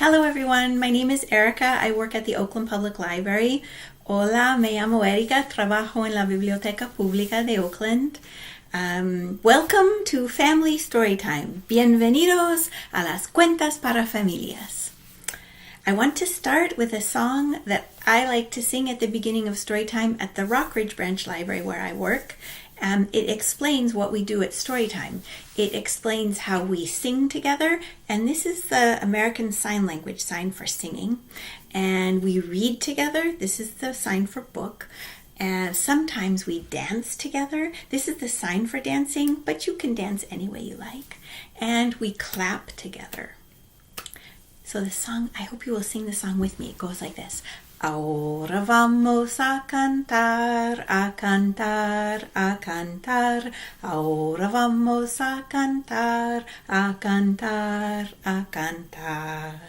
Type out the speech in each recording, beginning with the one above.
Hello everyone, my name is Erica. I work at the Oakland Public Library. Hola, me llamo Erica, trabajo en la Biblioteca Pública de Oakland. Welcome to Family Storytime. Bienvenidos a las cuentas para familias. I want to start with a song that I like to sing at the beginning of Storytime at the Rockridge Branch Library where I work. It explains what we do at Storytime. It explains how we sing together, and this is the American Sign Language sign for singing. And we read together. This is the sign for book. And sometimes we dance together. This is the sign for dancing, but you can dance any way you like. And we clap together. So the song, I hope you will sing the song with me. It goes like this. Ahora vamos a cantar, a cantar, a cantar. Ahora vamos a cantar, a cantar, a cantar.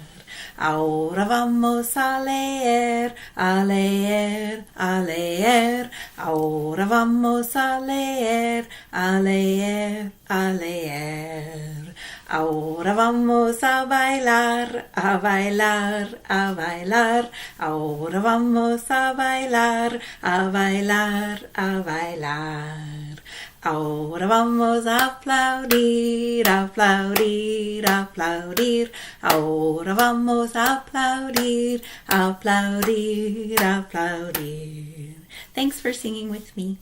Ahora vamos a leer, a leer, a leer. Ahora vamos a leer, a leer, a leer. Ahora vamos a bailar, a bailar, a bailar. Ahora vamos a bailar, a bailar, a bailar. Ahora vamos a aplaudir, aplaudir, aplaudir. Ahora vamos a aplaudir, aplaudir, aplaudir. Thanks for singing with me.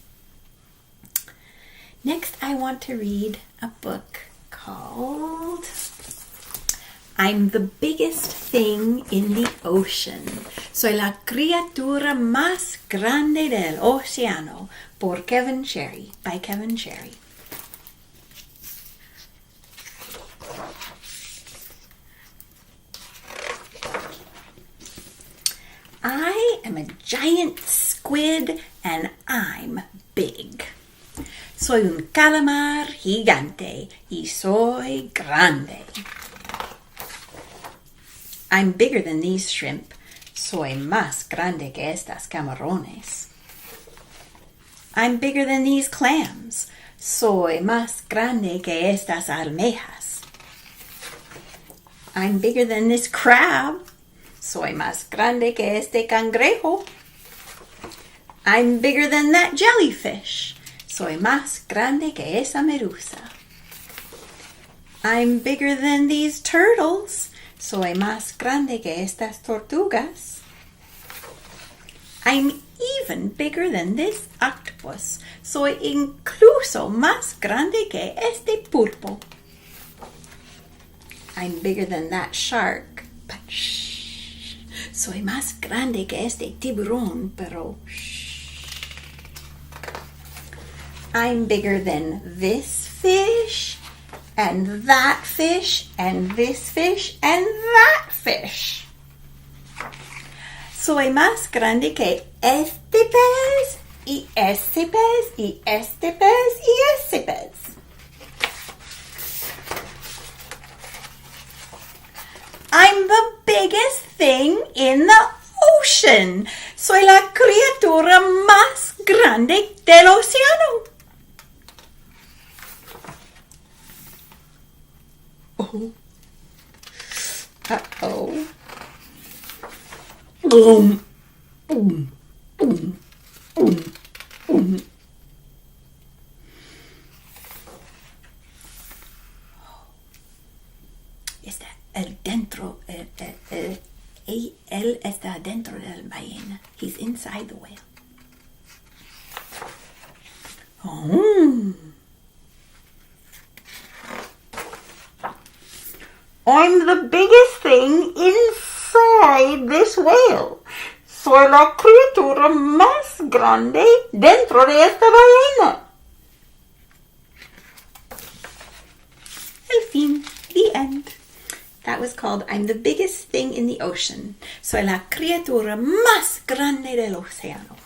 Next, I want to read a book called I'm the Biggest Thing in the Ocean. Soy la criatura más grande del océano por Kevin Cherry, by Kevin Cherry. I am a giant squid and I'm big. Soy un calamar gigante y soy grande. I'm bigger than these shrimp. Soy más grande que estas camarones. I'm bigger than these clams. Soy más grande que estas almejas. I'm bigger than this crab. Soy más grande que este cangrejo. I'm bigger than that jellyfish. Soy más grande que esa medusa. I'm bigger than these turtles. Soy más grande que estas tortugas. I'm even bigger than this octopus. Soy incluso más grande que este pulpo. I'm bigger than that shark, but shh. Soy más grande que este tiburón, pero shh. I'm bigger than this fish, and that fish, and this fish, and that fish. Soy más grande que este pez, y este pez, y este pez, y este pez. I'm the biggest thing in the ocean. Soy la criatura más grande del océano. Oh. Uh-oh. Boom. Boom. Boom. Boom. Boom. Está el dentro. Él está dentro de la ballena. He's inside the whale. Oh. I'm the biggest thing inside this whale. Soy la criatura más grande dentro de esta ballena. El fin. The end. That was called I'm the Biggest Thing in the Ocean. Soy la criatura más grande del océano.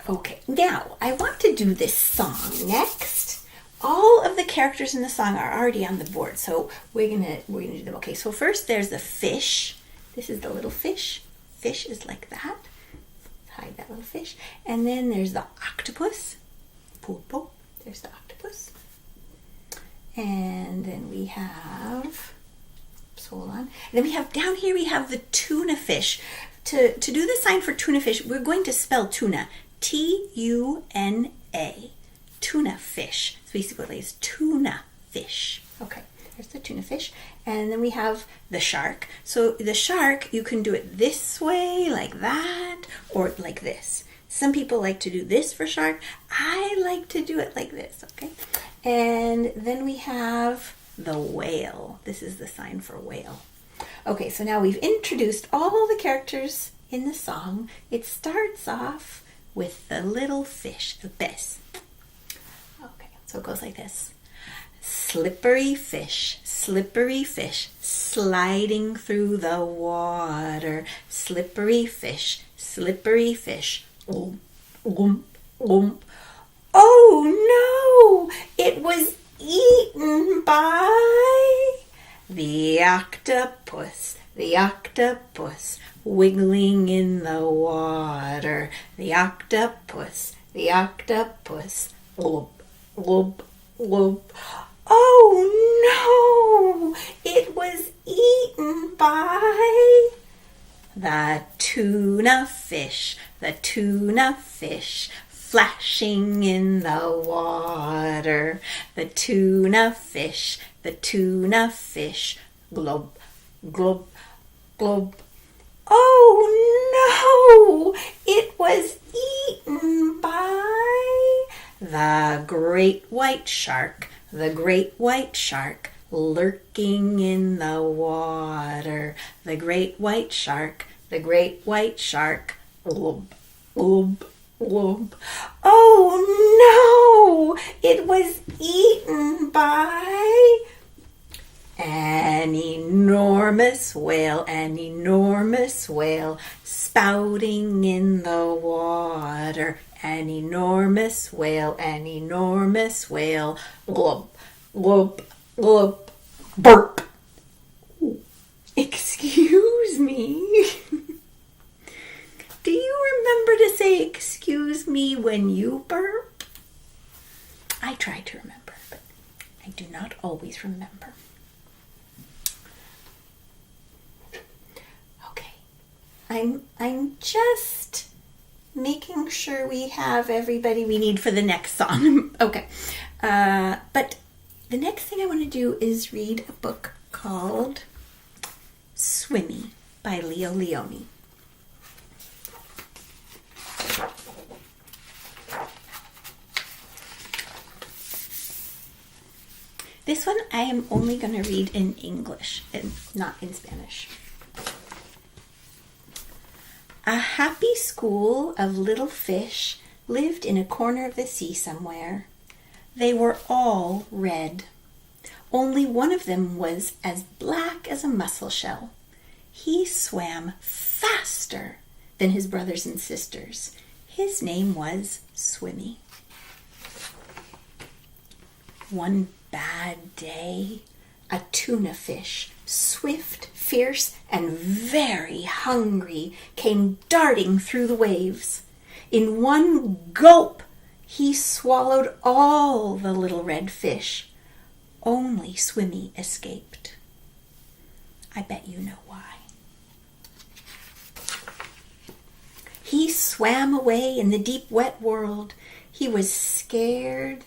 Okay, now I want to do this song next. All of the characters in the song are already on the board, so we're gonna do them. Okay, so first there's the fish. This is the little fish. Fish is like that. Hide that little fish. And then there's the octopus. Pulpo. There's the octopus. And then we have, hold on. And then we have, down here we have the tuna fish. To do the sign for tuna fish, we're going to spell tuna. T-U-N-A. Tuna fish. So basically it's tuna fish. Okay, there's the tuna fish. And then we have the shark. So the shark, you can do it this way, like that, or like this. Some people like to do this for shark. I like to do it like this, okay? And then we have the whale. This is the sign for whale. Okay, so now we've introduced all the characters in the song. It starts off with the little fish, the pez. Okay, so it goes like this. Slippery fish, sliding through the water. Slippery fish, Oh no! It was eaten by the octopus, wiggling in the water. The octopus, glub, glub, glub. Oh no! It was eaten by the tuna fish, flashing in the water. The tuna fish, glub, glub, glub. Oh no! It was eaten by the great white shark, lurking in the water. The great white shark, glub, glub, glub. Oh no! It was eaten by an enormous whale, spouting in the water. An enormous whale, glub, glub, glub, burp. Excuse me. Do you remember to say excuse me when you burp? I try to remember, but I do not always remember. Okay. I'm just making sure we have everybody we need for the next song. Okay. But the next thing I want to do is read a book called Swimmy by Leo Leone. This one I am only going to read in English and not in Spanish. A happy school of little fish lived in a corner of the sea somewhere. They were all red. Only one of them was as black as a mussel shell. He swam faster than his brothers and sisters. His name was Swimmy. One bad day, a tuna fish, swift, fierce, and very hungry, came darting through the waves. In one gulp, he swallowed all the little red fish. Only Swimmy escaped. I bet you know why. He swam away in the deep, wet world. He was scared,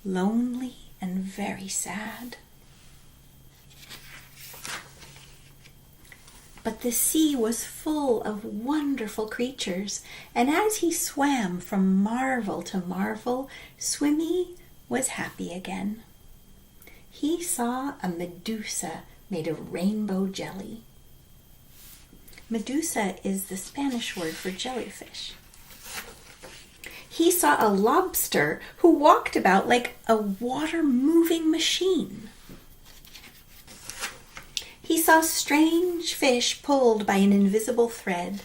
lonely, and very sad. But the sea was full of wonderful creatures, and as he swam from marvel to marvel, Swimmy was happy again. He saw a Medusa made of rainbow jelly. Medusa is the Spanish word for jellyfish. He saw a lobster who walked about like a water-moving machine. He saw strange fish pulled by an invisible thread.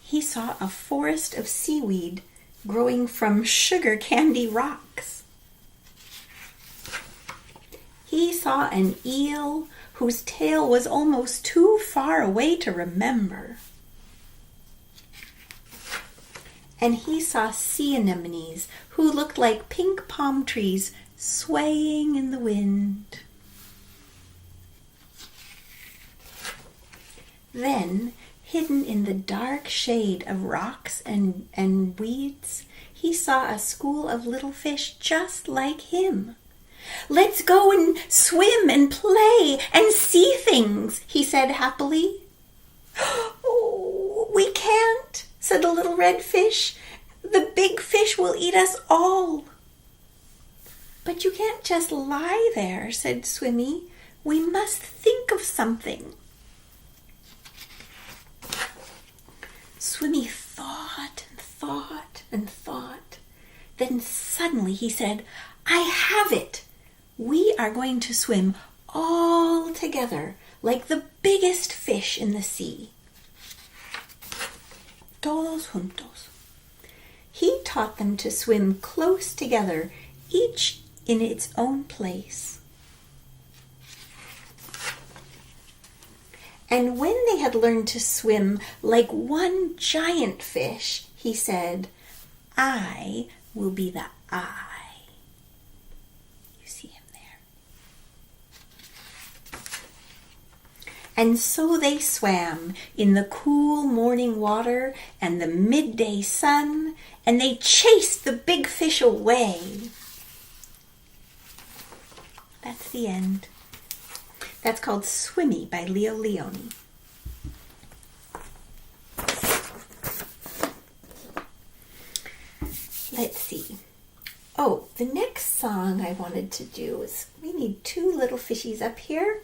He saw a forest of seaweed growing from sugar candy rocks. He saw an eel whose tail was almost too far away to remember. and he saw sea anemones who looked like pink palm trees swaying in the wind. Then, hidden in the dark shade of rocks and weeds, he saw a school of little fish just like him. "Let's go and swim and play and see things," he said happily. "Oh, we can't," said the little red fish. "The big fish will eat us all." "But you can't just lie there," said Swimmy. "We must think of something." Swimmy thought and thought and thought. Then suddenly he said, "I have it! We are going to swim all together like the biggest fish in the sea." Todos juntos. He taught them to swim close together, each in its own place. And when they had learned to swim like one giant fish, he said, "I will be the eye." You see him there. And so they swam in the cool morning water and the midday sun, and they chased the big fish away. That's the end. That's called Swimmy by Leo Leone. Let's see. Oh, the next song I wanted to do is, we need two little fishies up here.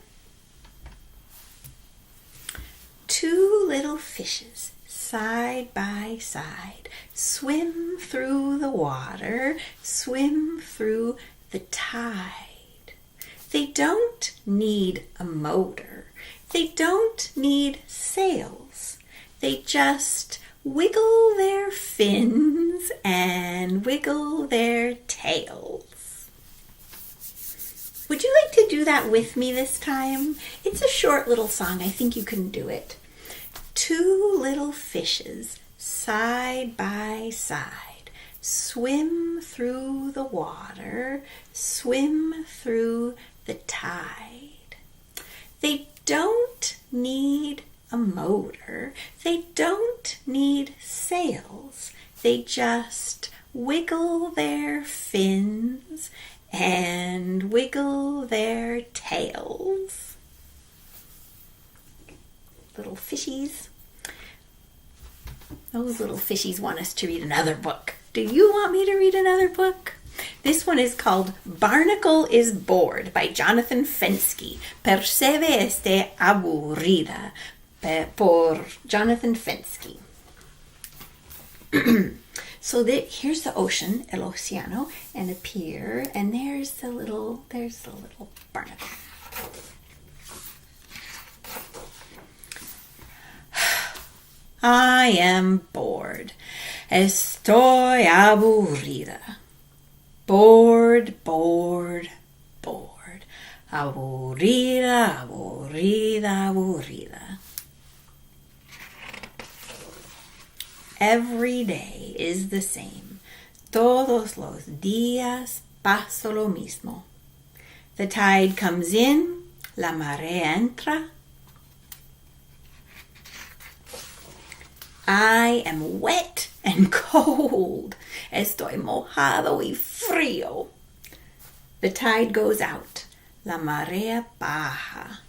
Two little fishes, side by side, swim through the water, swim through the tide. They don't need a motor. They don't need sails. They just wiggle their fins and wiggle their tails. Would you like to do that with me this time? It's a short little song. I think you can do it. Two little fishes, side by side, swim through the water, swim through the tide. They don't need a motor. They don't need sails. They just wiggle their fins and wiggle their tails. Little fishies. Those little fishies want us to read another book. Do you want me to read another book? This one is called Barnacle is Bored by Jonathan Fenske. Percebe esté aburrida por Jonathan Fenske. So here's the ocean, el océano, and a pier, and there's the little barnacle. I am bored. Estoy aburrida. Bored, bored, bored. Aburrida, aburrida, aburrida. Every day is the same. Todos los días pasa lo mismo. The tide comes in, la marea entra. I am wet and cold. Estoy mojado y frío. The tide goes out. La marea baja.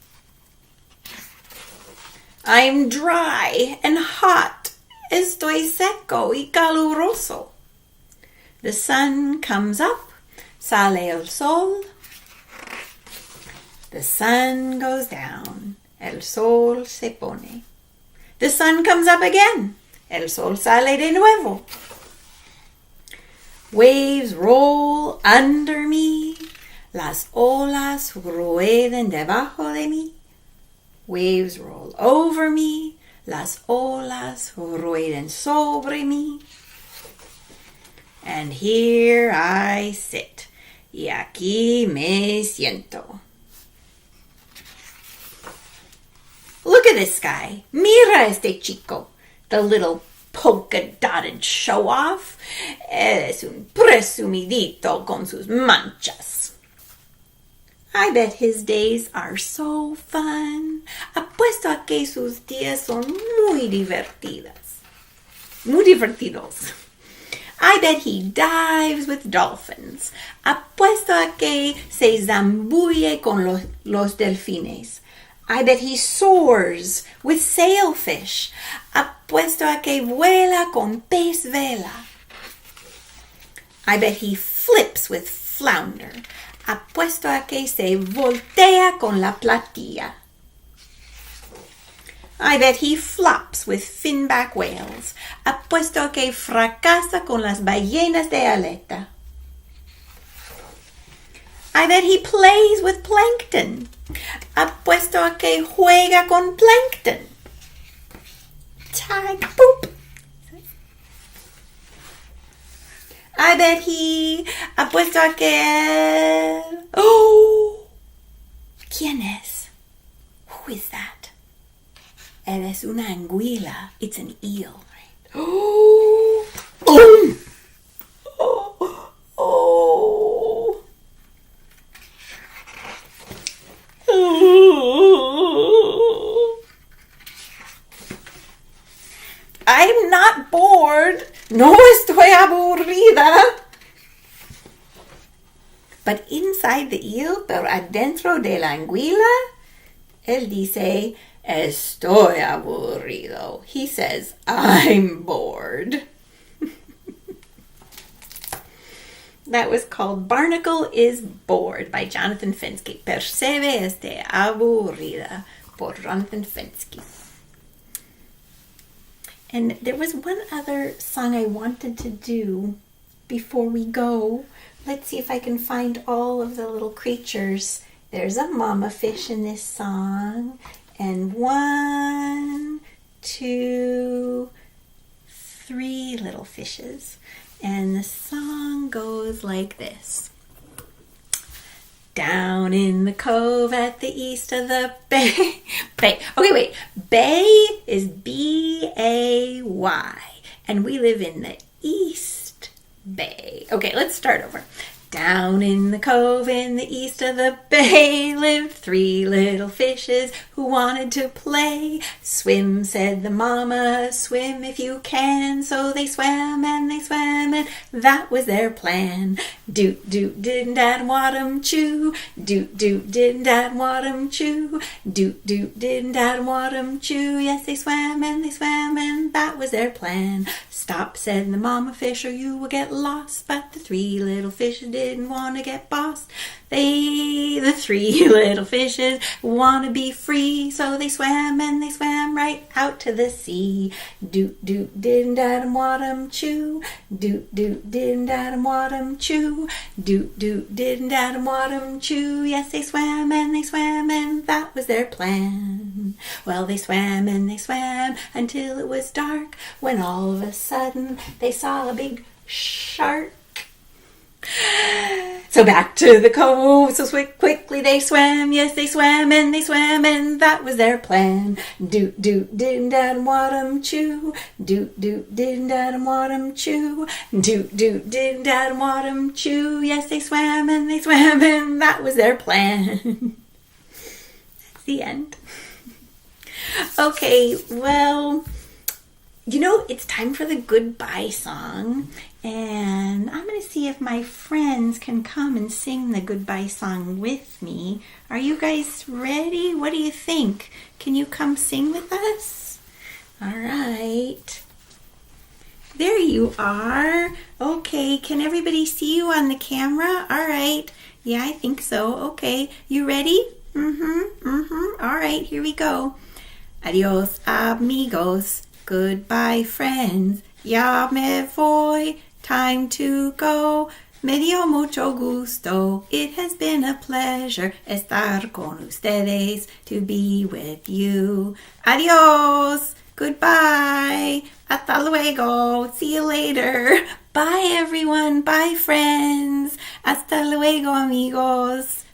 I'm dry and hot. Estoy seco y caluroso. The sun comes up. Sale el sol. The sun goes down. El sol se pone. The sun comes up again. El sol sale de nuevo. Waves roll under me. Las olas rueden debajo de mí. Waves roll over me. Las olas rueden sobre mí. And here I sit. Y aquí me siento. Look at this guy. Mira este chico. The little polka-dotted show-off. Eres un presumidito con sus manchas. I bet his days are so fun. Apuesto a que sus días son muy divertidas. Muy divertidos. I bet he dives with dolphins. Apuesto a que se zambulle con los delfines. I bet he soars with sailfish. Apuesto a que vuela con pez vela. I bet he flips with flounder. Apuesto a que se voltea con la platilla. I bet he flops with finback whales. Apuesto a que fracasa con las ballenas de aleta. I bet he plays with plankton. Apuesto a que juega con plankton. Tag, boop. I bet he... Apuesto a que... Oh! ¿Quién es? Who is that? Eres una anguila. It's an eel, right? Oh! Oh! Oh! Oh! Oh! I'm not bored. No estoy aburrida. But inside the eel, pero adentro de la anguila, él dice, estoy aburrido. He says, I'm bored. That was called Barnacle is Bored by Jonathan Fenske. Percebe este aburrida por Jonathan Fenske. And there was one other song I wanted to do before we go. Let's see if I can find all of the little creatures. There's a mama fish in this song. And 1, 2, 3 little fishes. And the song goes like this. Down in the cove at the east of the bay. Bay. Okay, wait. Bay is B-A-Y. And we live in the East Bay. Okay, let's start over. Down in the cove in the east of the bay lived 3 little fishes who wanted to play. Swim, said the mama, swim if you can. So they swam and that was their plan. Doot, doot, didn't dad want 'em chew. Doot, doot, didn't dad want 'em chew. Doot, doot, didn't dad want 'em chew. Yes, they swam and that was their plan. Stop, said the mama fish, or you will get lost. But the 3 little fishes didn't want to get bossed. The 3 little fishes want to be free. So they swam and right out to the sea. Doot, doot, didn't Adam want 'em chew. Doot, doot, didn't Adam want 'em chew. Doot, doot, didn't Adam want 'em chew. Yes, they swam and that was their plan. Well, they swam and until it was dark, when all of a sudden they saw a big shark. So back to the cove, so quickly they swam. Yes, they swam and that was their plan. Doot, doot, didn't Adam want 'em chew. Doot, doot, didn't Adam want 'em chew. Doot, doot, didn't Adam want 'em chew. Yes, they swam and that was their plan. That's the end. Okay, well, it's time for the goodbye song. And I'm going to see if my friends can come and sing the goodbye song with me. Are you guys ready? What do you think? Can you come sing with us? All right. There you are. Okay, can everybody see you on the camera? All right. Yeah, I think so. Okay, you ready? All right, here we go. Adios, amigos. Goodbye, friends. Ya me voy. Time to go. Me dio mucho gusto. It has been a pleasure estar con ustedes, to be with you. Adios. Goodbye. Hasta luego. See you later. Bye, everyone. Bye, friends. Hasta luego, amigos.